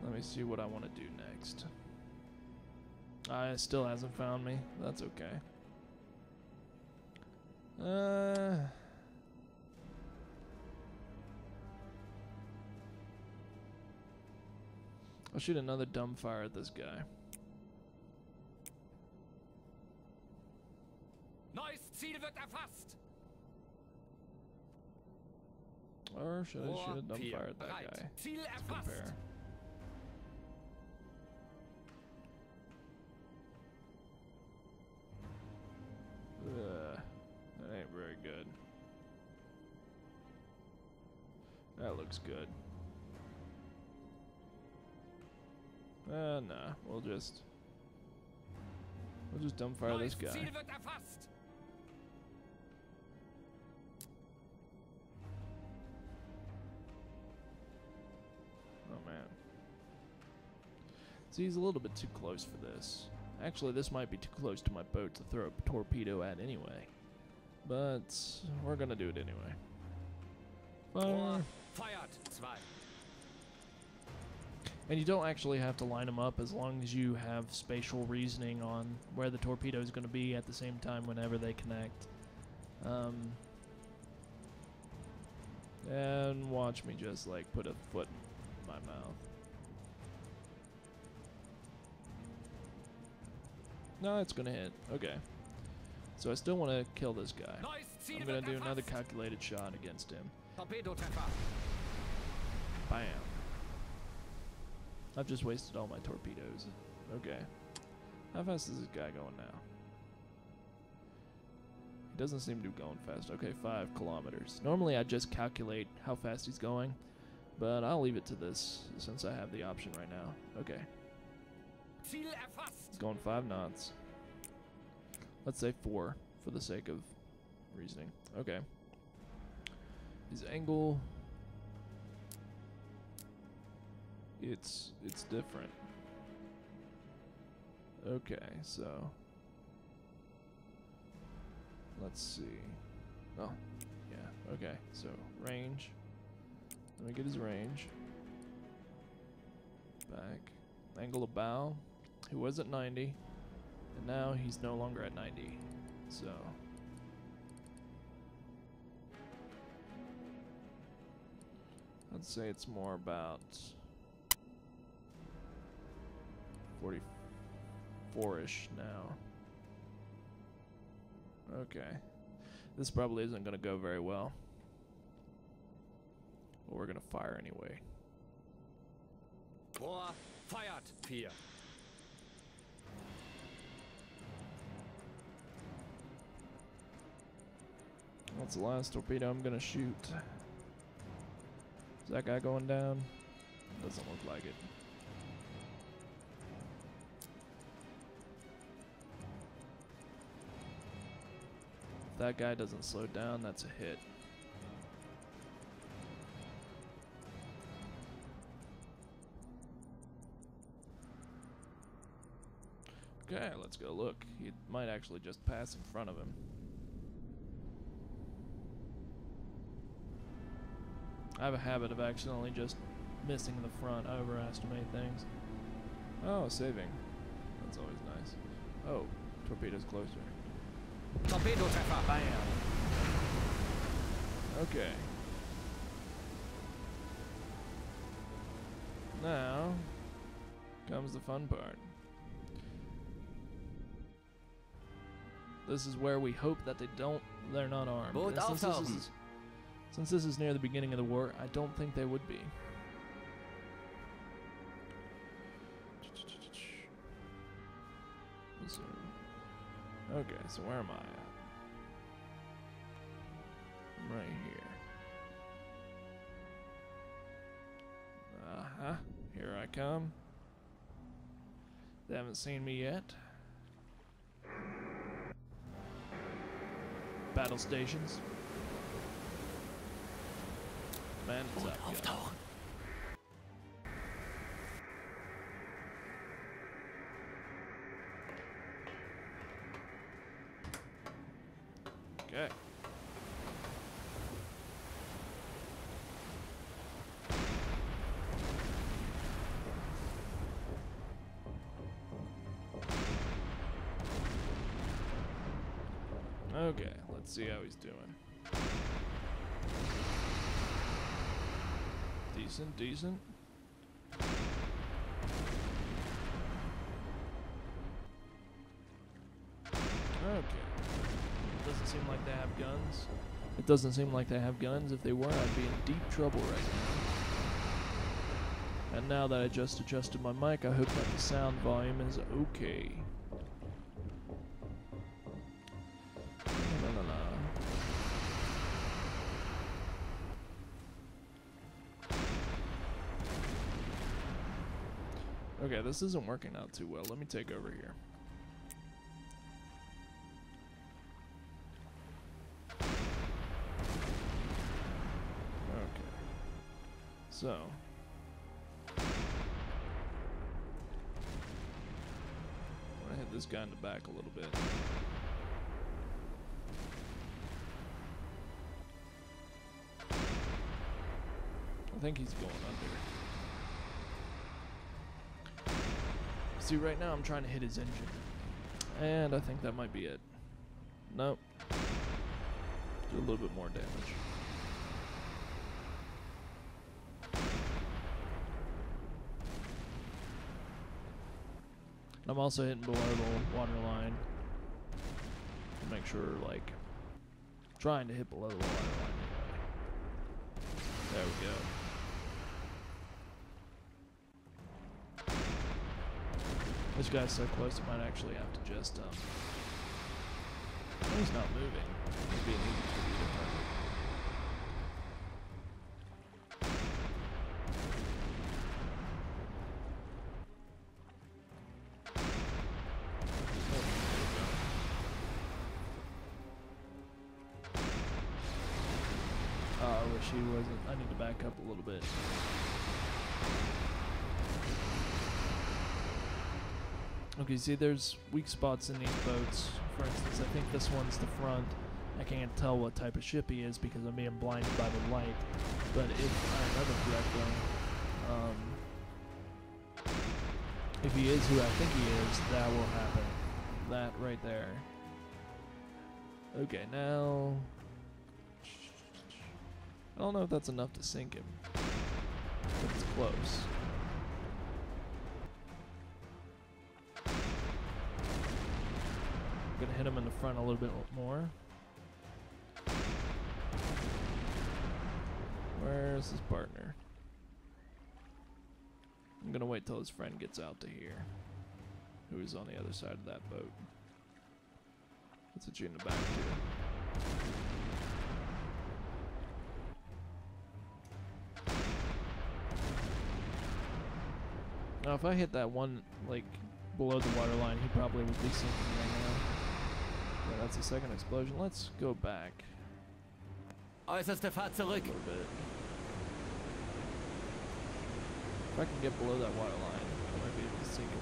Let me see what I want to do next. It still hasn't found me. That's okay. I'll shoot another dumbfire at this guy. Neues Ziel wird erfasst. Or should I shoot a Rohr 4. dumbfire at that Bereit. guy? Ziel Let's erfasst. compare. That ain't very good. That looks good. Nah, we'll just dumbfire this Neues guy. Ziel wird erfasst. Oh man. See, he's a little bit too close for this. Actually, this might be too close to my boat to throw a torpedo at anyway. But we're gonna do it anyway. Rohr Fire. feiert. 2. And you don't actually have to line them up as long as you have spatial reasoning on where the torpedo is going to be at the same time whenever they connect. And watch me just like put a foot in my mouth. No, it's going to hit. Okay. So I still want to kill this guy. Neues Ziel I'm going wird to do another erfasst. calculated shot against him. Torpedotreffer. Bam. I've just wasted all my torpedoes. Okay. How fast is this guy going now? He doesn't seem to be going fast. Okay, 5 kilometers. Normally I just calculate how fast he's going, but I'll leave it to this since I have the option right now. Okay. Ziel erfasst. He's going 5 knots. Let's say 4 for the sake of reasoning. Okay. His angle, it's different. Okay, so let's see. Oh, yeah, okay. So range. Let me get his range. Back. Angle of bow. He was at 90. And now he's no longer at 90. So I'd say it's more about 44-ish now. Okay. This probably isn't going to go very well. But we're going to fire anyway. Rohr feiert. 4. That's the last torpedo I'm going to shoot. Is that guy going down? Doesn't look like it. If that guy doesn't slow down, that's a hit. Okay, let's go look. He might actually just pass in front of him. I have a habit of accidentally just missing the front. I overestimate things. Oh, saving. That's always nice. Oh, torpedo's closer. Torpedotreffer. Bam. Okay. Now comes the fun part. This is where we hope that they're not armed. Boot And auftauchen. Since this is near the beginning of the war, I don't think they would be. Okay, so where am I at? I'm right here. Uh-huh. Here I come. They haven't seen me yet. Battle stations. Man, it's up. Auftauchen. Okay. Okay, let's see how he's doing. Decent, decent. Okay. Doesn't seem like they have guns. It doesn't seem like they have guns. If they were, I'd be in deep trouble right now. And now that I just adjusted my mic, I hope that the sound volume is okay. La, la, la. Okay, this isn't working out too well. Let me take over here. Okay. So. I'm gonna hit this guy in the back a little bit. I think he's going under. See, right now I'm trying to hit his engine. And I think that might be it. Nope. Do a little bit more damage. I'm also hitting below the water line. make sure, like, trying to hit below the water line anyway. There we go. This guy's so close, I might actually have to just, oh, he's not moving. Maybe it needs to be the target. I wish he wasn't. I need to back up a little bit. Okay, see, there's weak spots in these boats. For instance, I think this one's the front. I can't tell what type of ship he is because I'm being blinded by the light. But if I remember correctly, if he is who I think he is, that will happen. That right there. Okay, now... I don't know if that's enough to sink him, but it's close. I'm gonna hit him in the front a little bit more. Where's his partner? I'm gonna wait till his friend gets out to here, who's on the other side of that boat. That's what you're in the back too. Now, if I hit that one, like, below the water line, he probably would be sinking right now. Yeah, that's the second explosion. Let's go back Äußerste Fahrt a zurück. little bit. If I can get below that water line, I might be able to sink him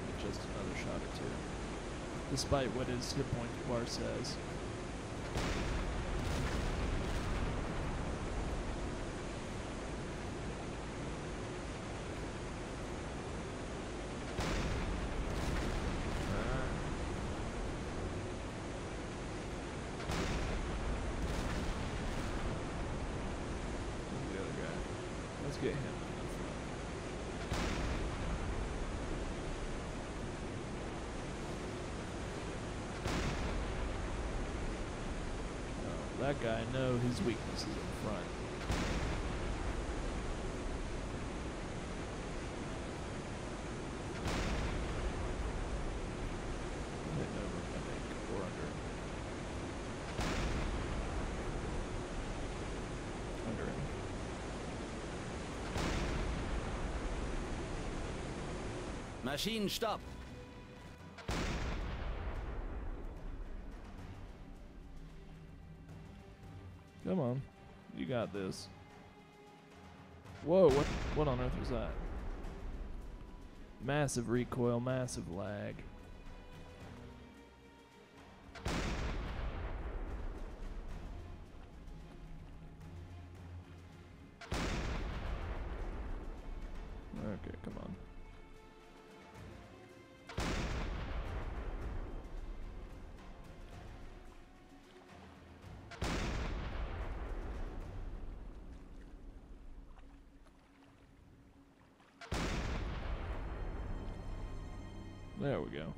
with just another shot or two. Despite what his hit point bar says. Let's get him in the front. Oh, that guy, I know his weakness is in front. Hitting over, I think, or under. Under him. Maschinen, stopp! Come on. You got this. Whoa, what on earth was that? Massive recoil, massive lag. Okay, come on. There we go.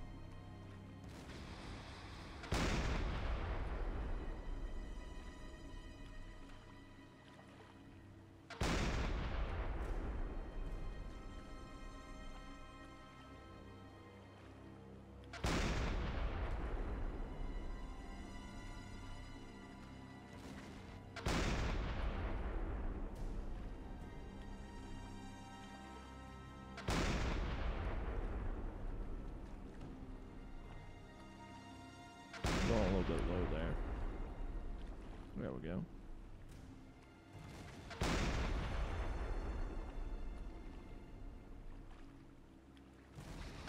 Going a little bit low there. There we go.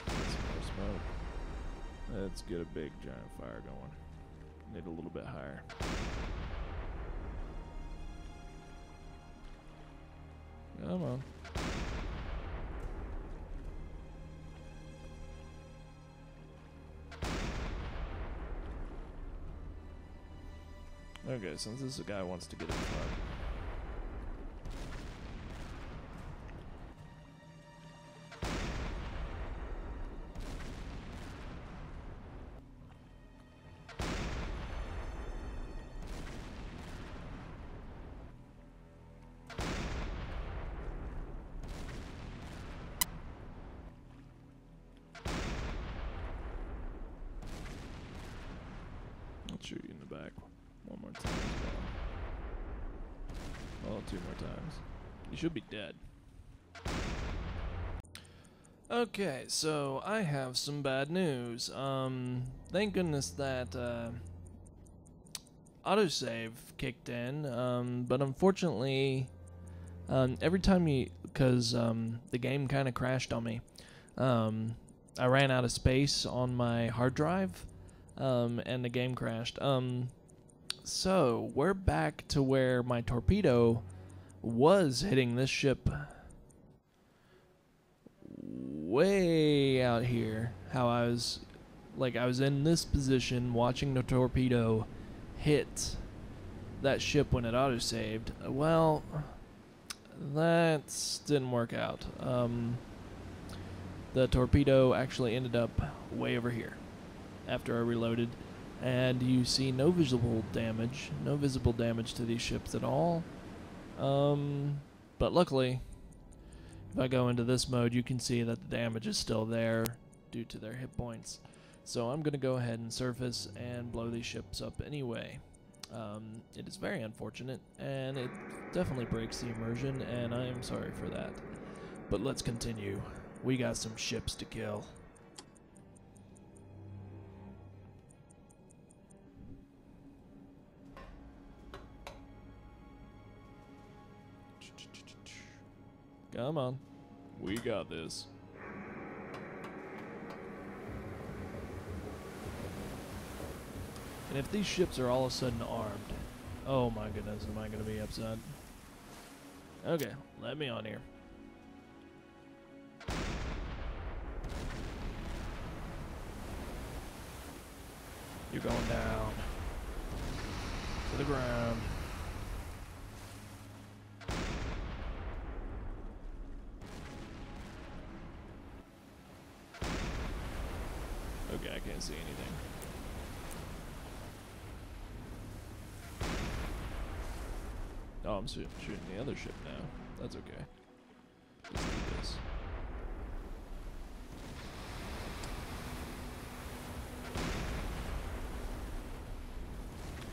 Get some more smoke. Let's get a big giant fire going. Need a little bit higher. Come on. Okay, since this guy wants to get in front. I'll shoot you in the back one more time as well. Well, 2 more times. You should be dead. Okay, so I have some bad news. Thank goodness that autosave kicked in, but unfortunately, every time because the game kind of crashed on me, I ran out of space on my hard drive, and the game crashed. So we're back to where my torpedo was hitting this ship way out here. How I was in this position watching the torpedo hit that ship when it autosaved. Well, that didn't work out. The torpedo actually ended up way over here after I reloaded, and you see no visible damage to these ships at all. But luckily, if I go into this mode, you can see that the damage is still there due to their hit points. So I'm going to go ahead and surface and blow these ships up anyway. It is very unfortunate, and it definitely breaks the immersion, and I am sorry for that. But let's continue. We got some ships to kill. Come on. We got this. And if these ships are all of a sudden armed, oh my goodness, am I going to be upset? Okay, let me on here. You're going down to the ground. Okay, I can't see anything. Oh, I'm shooting the other ship now. That's okay. Let's do this.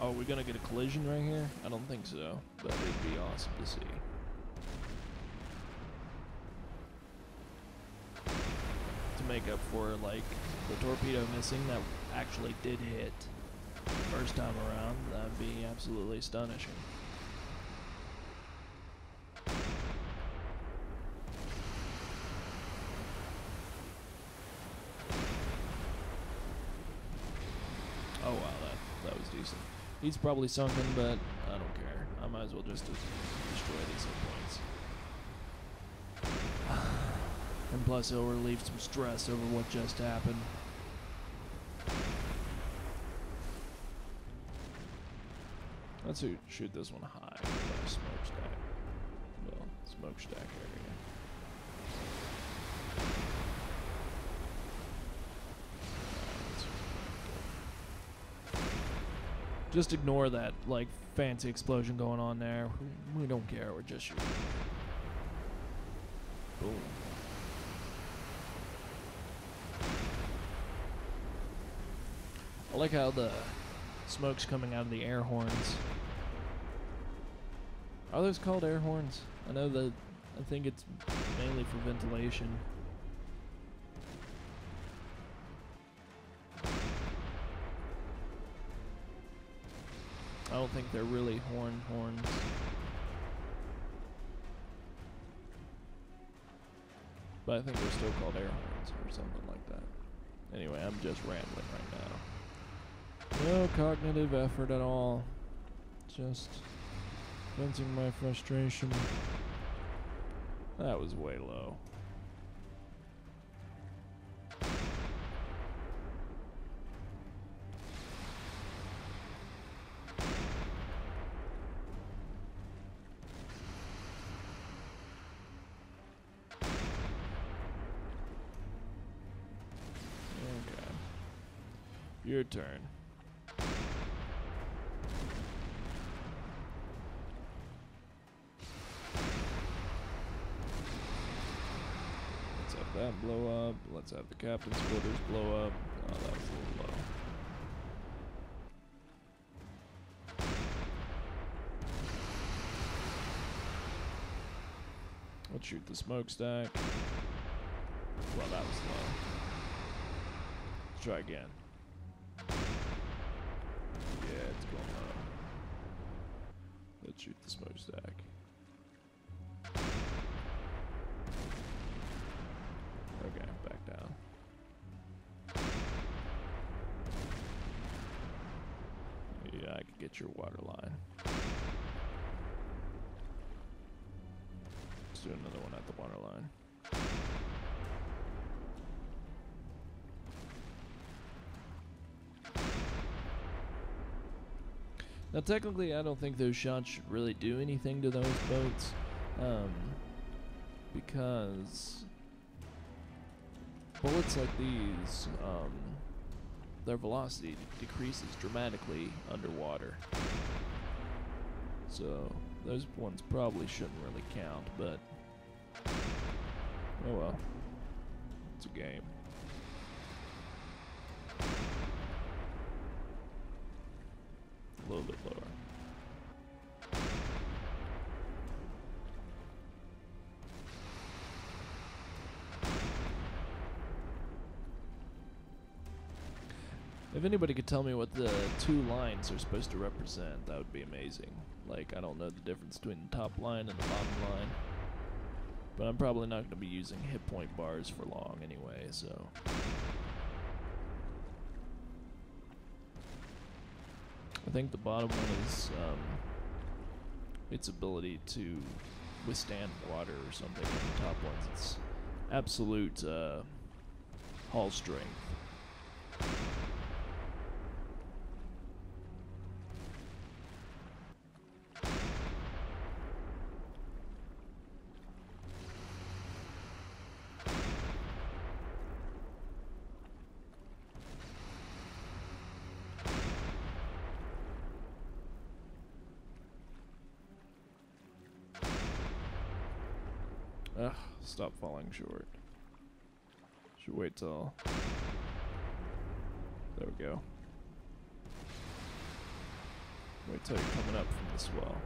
Oh, are we gonna get a collision right here? I don't think so, but it'd be awesome to see. To make up for, like, the torpedo missing that actually did hit the first time around, that'd be absolutely astonishing. Oh wow, that was decent. He's probably sunken, but I don't care. I might as well just destroy these hit points. And plus, it'll relieve some stress over what just happened. Let's shoot this one high. Smokestack. Well, smokestack area. Just ignore that, like, fancy explosion going on there. We don't care, we're just shooting. Boom. I like how the smoke's coming out of the air horns. Are those called air horns? I know that, I think it's mainly for ventilation. I don't think they're really horns. But I think they're still called air horns or something like that. Anyway, I'm just rambling right now. No cognitive effort at all. Just venting my frustration. That was way low. Your turn. Let's have that blow up. Let's have the captain's quarters blow up. Oh, that was a little low. Let's shoot the smokestack. Well, that was low. Let's try again. Yeah, it's going low. Let's shoot the smokestack. Okay, back down. Yeah, I could get your water line. Let's do another one at the water line. Now, technically, I don't think those shots should really do anything to those boats, because bullets like these, their velocity decreases dramatically underwater. So, those ones probably shouldn't really count, but oh well. It's a game. A little bit lower. If anybody could tell me what the two lines are supposed to represent, that would be amazing. Like, I don't know the difference between the top line and the bottom line. But I'm probably not going to be using hit point bars for long anyway, so. I think the bottom one is its ability to withstand water or something. And the top one's its absolute hull strength. Ugh, stop falling short. Should wait till... There we go. Wait till you're coming up from the swell.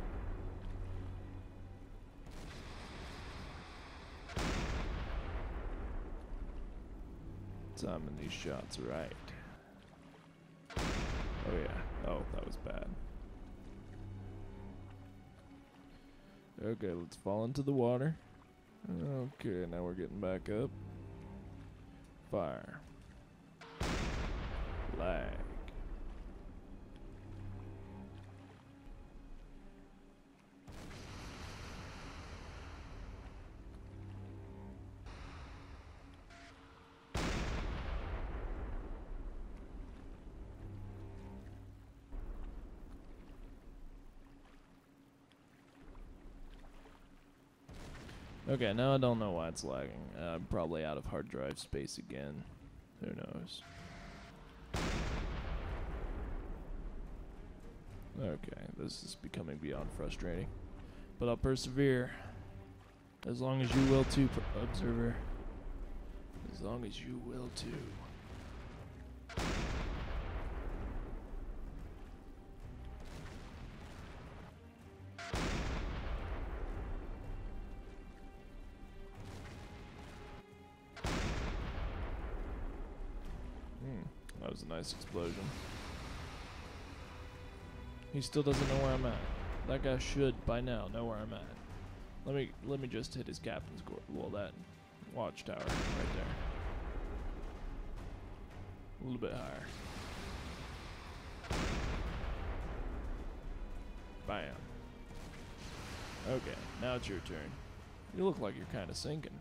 Timing these shots right. Oh yeah. Oh, that was bad. Okay, let's fall into the water. Okay, now we're getting back up. Fire. Lag. Okay, now I don't know why it's lagging. I'm probably out of hard drive space again. Who knows? Okay, this is becoming beyond frustrating. But I'll persevere. As long as you will too, observer. As long as you will too. That was a nice explosion. He still doesn't know where I'm at. That guy should by now know where I'm at. Let me just hit his captain's that watchtower right there. A little bit higher. Bam. Okay, now it's your turn. You look like you're kind of sinking.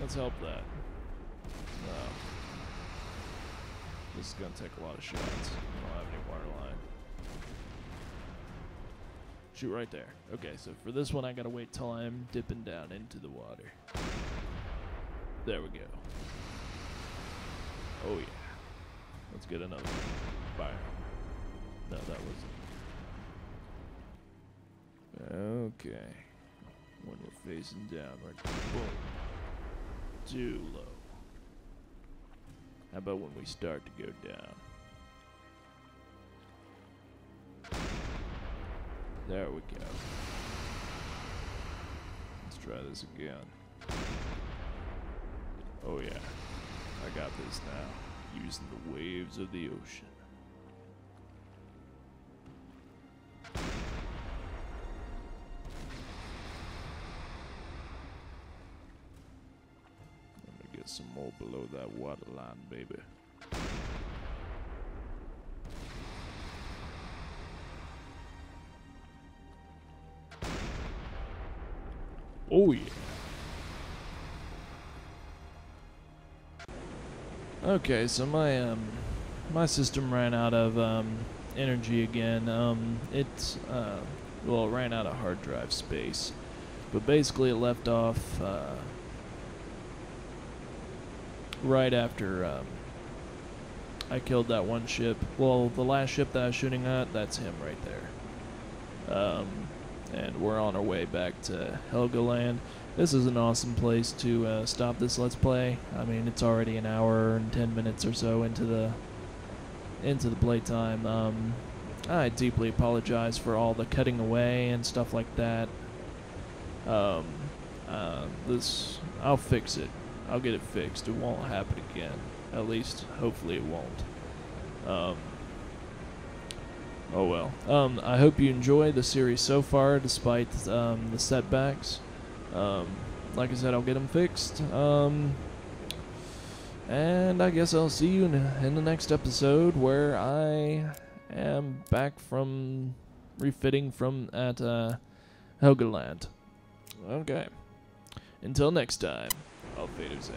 Let's help that. No. This is gonna take a lot of shots. We don't have any water line. Shoot right there. Okay, so for this one I gotta wait till I'm dipping down into the water. There we go. Oh yeah. Let's get another one. Fire. No, that wasn't. Okay. When we're facing downward. Boom. Too low. How about when we start to go down? There we go. Let's try this again. Oh yeah, I got this now, using the waves of the ocean. Let me get some more below that waterline, baby. Oh yeah. Okay, so my system ran out of energy again. It ran out of hard drive space, but basically it left off right after I killed that one ship. Well, the last ship that I was shooting at, that's him right there. And we're on our way back to Helgoland. This is an awesome place to stop this Let's Play. I mean, it's already an hour and 10 minutes or so into the playtime. I deeply apologize for all the cutting away and stuff like that. I'll fix it. I'll get it fixed. It won't happen again. At least, hopefully, it won't. Oh well. I hope you enjoy the series so far, despite the setbacks. Like I said, I'll get them fixed. And I guess I'll see you in the next episode, where I am back from refitting from at Helgoland. Okay. Until next time, I'll Zane.